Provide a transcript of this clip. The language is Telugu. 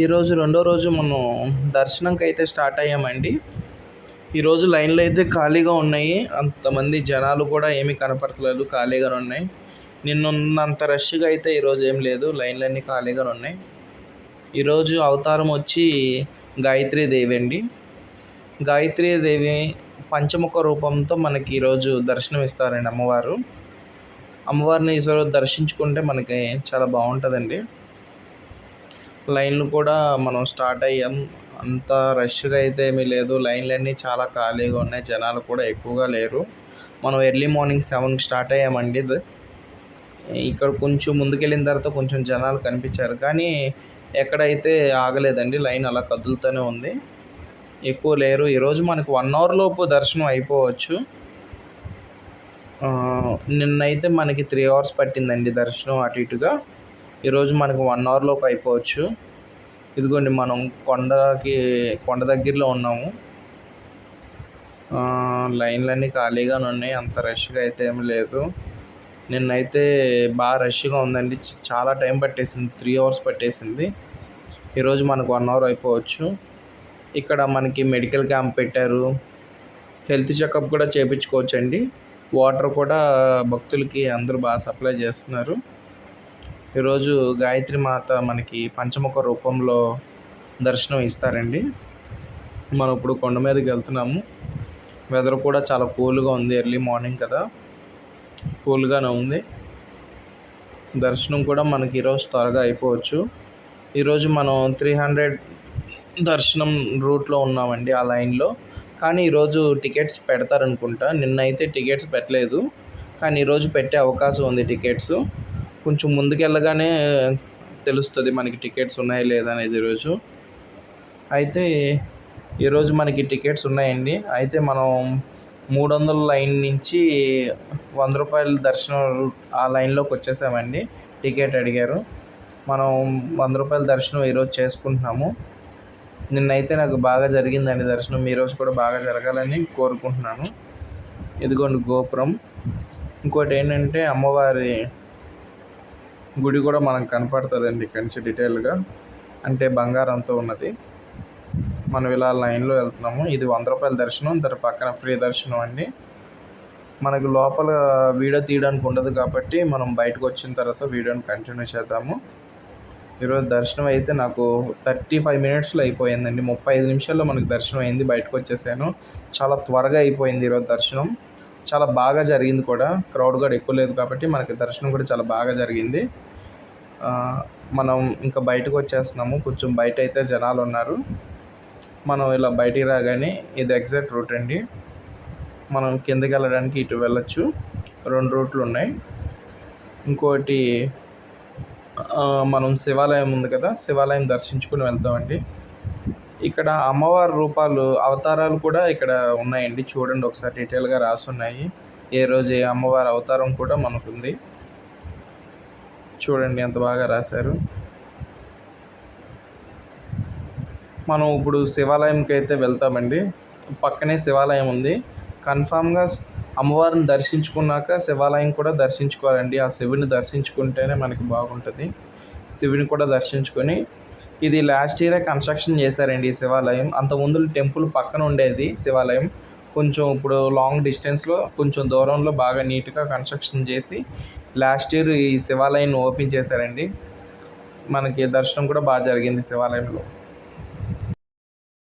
ఈరోజు రెండో రోజు మనం దర్శనంకి అయితే స్టార్ట్ అయ్యామండి. ఈరోజు లైన్లు అయితే ఖాళీగా ఉన్నాయి. అంతమంది జనాలు కూడా ఏమీ కనపడట్లేదు, ఖాళీగానే ఉన్నాయి. నిన్నున్నంత రష్గా అయితే ఈరోజు ఏం లేదు, లైన్లన్నీ ఖాళీగానే ఉన్నాయి. ఈరోజు అవతారం వచ్చి గాయత్రీదేవి అండి. గాయత్రీదేవి పంచముఖ రూపంతో మనకి ఈరోజు దర్శనం ఇస్తారండి అమ్మవారు. అమ్మవారిని ఈరోజు దర్శించుకుంటే మనకి చాలా బాగుంటుందండి. లైన్లు కూడా మనం స్టార్ట్ అయ్యాం. అంత రష్గా అయితే ఏమీ లేదు, లైన్లన్నీ చాలా ఖాళీగా ఉన్నాయి, జనాలు కూడా ఎక్కువగా లేరు. మనం ఎర్లీ మార్నింగ్ 7కి స్టార్ట్ అయ్యామండి. ఇక్కడ కొంచెం ముందుకెళ్ళిన తర్వాత కొంచెం జనాలు కనిపించారు, కానీ ఎక్కడైతే ఆగలేదండి, లైన్ అలా కదులుతూనే ఉంది, ఎక్కువ లేరు. ఈరోజు మనకు 1 అవర్ లోపు దర్శనం అయిపోవచ్చు. నిన్నైతే మనకి 3 అవర్స్ పట్టిందండి దర్శనం అటు ఇటుగా. ఈరోజు మనకు 1 అవర్ లోపు అయిపోవచ్చు. ఇదిగోండి మనం కొండ దగ్గరలో ఉన్నాము. లైన్లన్నీ ఖాళీగానే ఉన్నాయి, అంత రష్గా అయితే ఏమి లేదు. నిన్నైతే బాగా రష్గా ఉందండి, చాలా టైం పట్టేసింది, 3 అవర్స్ పట్టేసింది. ఈరోజు మనకు 1 అవర్ అయిపోవచ్చు. ఇక్కడ మనకి మెడికల్ క్యాంప్ పెట్టారు, హెల్త్ చెకప్ కూడా చేయించుకోవచ్చండి. వాటర్ కూడా భక్తులకి అందరూ బాగా సప్లై చేస్తున్నారు. ఈరోజు గాయత్రి మాత మనకి పంచముఖ రూపంలో దర్శనం ఇస్తారండి. మనం ఇప్పుడు కొండ మీదకి వెళ్తున్నాము. వెదర్ కూడా చాలా కూల్గా ఉంది, ఎర్లీ మార్నింగ్ కదా, కూల్గానే ఉంది. దర్శనం కూడా మనకి ఈరోజు త్వరగా అయిపోవచ్చు. ఈరోజు మనం 300 దర్శనం రూట్లో ఉన్నామండి, ఆ లైన్లో. కానీ ఈరోజు టికెట్స్ పెడతారనుకుంటా. నిన్నైతే టికెట్స్ పెట్టలేదు, కానీ ఈరోజు పెట్టే అవకాశం ఉంది టికెట్స్. కొంచెం ముందుకెళ్ళగానే తెలుస్తుంది మనకి టికెట్స్ ఉన్నాయా లేదా అనేది. అయితే ఈరోజు మనకి టికెట్స్ ఉన్నాయండి. అయితే మనం 300 లైన్ నుంచి 100 రూపాయల దర్శనం ఆ లైన్లోకి వచ్చేసామండి. టికెట్ అడిగారు, మనం 100 రూపాయల దర్శనం ఈరోజు చేసుకుంటున్నాము. నిన్నైతే నాకు బాగా జరిగిందండి దర్శనం, ఈరోజు కూడా బాగా జరగాలని కోరుకుంటున్నాను. ఇదిగోండి గోపురం. ఇంకోటి ఏంటంటే అమ్మవారి గుడి కూడా మనకు కనపడుతుందండి ఇక్కడి నుంచి డీటెయిల్గా, అంటే బంగారంతో ఉన్నది. మనం ఇలా లైన్లో వెళ్తున్నాము. ఇది 100 రూపాయల దర్శనం, దాని పక్కన ఫ్రీ దర్శనం అండి. మనకు లోపల వీడియో తీయడానికి ఉండదు కాబట్టి మనం బయటకు వచ్చిన తర్వాత వీడియోని కంటిన్యూ చేద్దాము. ఈరోజు దర్శనం అయితే నాకు 35 మినిట్స్లో అయిపోయిందండి. 35 నిమిషాల్లో మనకు దర్శనం అయింది, బయటకు వచ్చేసాను. చాలా త్వరగా అయిపోయింది ఈరోజు దర్శనం, చాలా బాగా జరిగింది కూడా. క్రౌడ్ కూడా ఎక్కువ లేదు కాబట్టి మనకి దర్శనం కూడా చాలా బాగా జరిగింది. మనం ఇంకా బయటకు వచ్చేస్తున్నాము. కొంచెం బయట అయితే జనాలు ఉన్నారు. మనం ఇలా బయటికి రాగానే ఇది ఎగ్జాక్ట్ రూట్ అండి. మనం కిందకి వెళ్ళడానికి ఇటు వెళ్ళొచ్చు, 2 రూట్లు ఉన్నాయి. ఇంకోటి మనం శివాలయం ఉంది కదా, శివాలయం దర్శించుకుని వెళ్తామండి. ఇక్కడ అమ్మవారి రూపాలు, అవతారాలు కూడా ఇక్కడ ఉన్నాయండి. చూడండి ఒకసారి, డీటెయిల్గా రాసి ఉన్నాయి. ఏ రోజు ఏ అమ్మవారి అవతారం కూడా మనకుంది. చూడండి ఎంత బాగా రాశారు. మనం ఇప్పుడు శివాలయంకి అయితే వెళ్తామండి. పక్కనే శివాలయం ఉంది. కన్ఫామ్గా అమ్మవారిని దర్శించుకున్నాక శివాలయం కూడా దర్శించుకోవాలండి. ఆ శివుని దర్శించుకుంటేనే మనకి బాగుంటుంది. శివుని కూడా దర్శించుకొని, ఇది లాస్ట్ ఇయరే కన్స్ట్రక్షన్ చేశారండి ఈ శివాలయం. అంతకుముందు టెంపుల్ పక్కన ఉండేది శివాలయం. కొంచెం ఇప్పుడు లాంగ్ డిస్టెన్స్లో, కొంచెం దూరంలో బాగా నీట్గా కన్స్ట్రక్షన్ చేసి లాస్ట్ ఇయర్ ఈ శివాలయాన్ని ఓపెన్ చేశారండి. మనకి దర్శనం కూడా బాగా జరిగింది శివాలయంలో.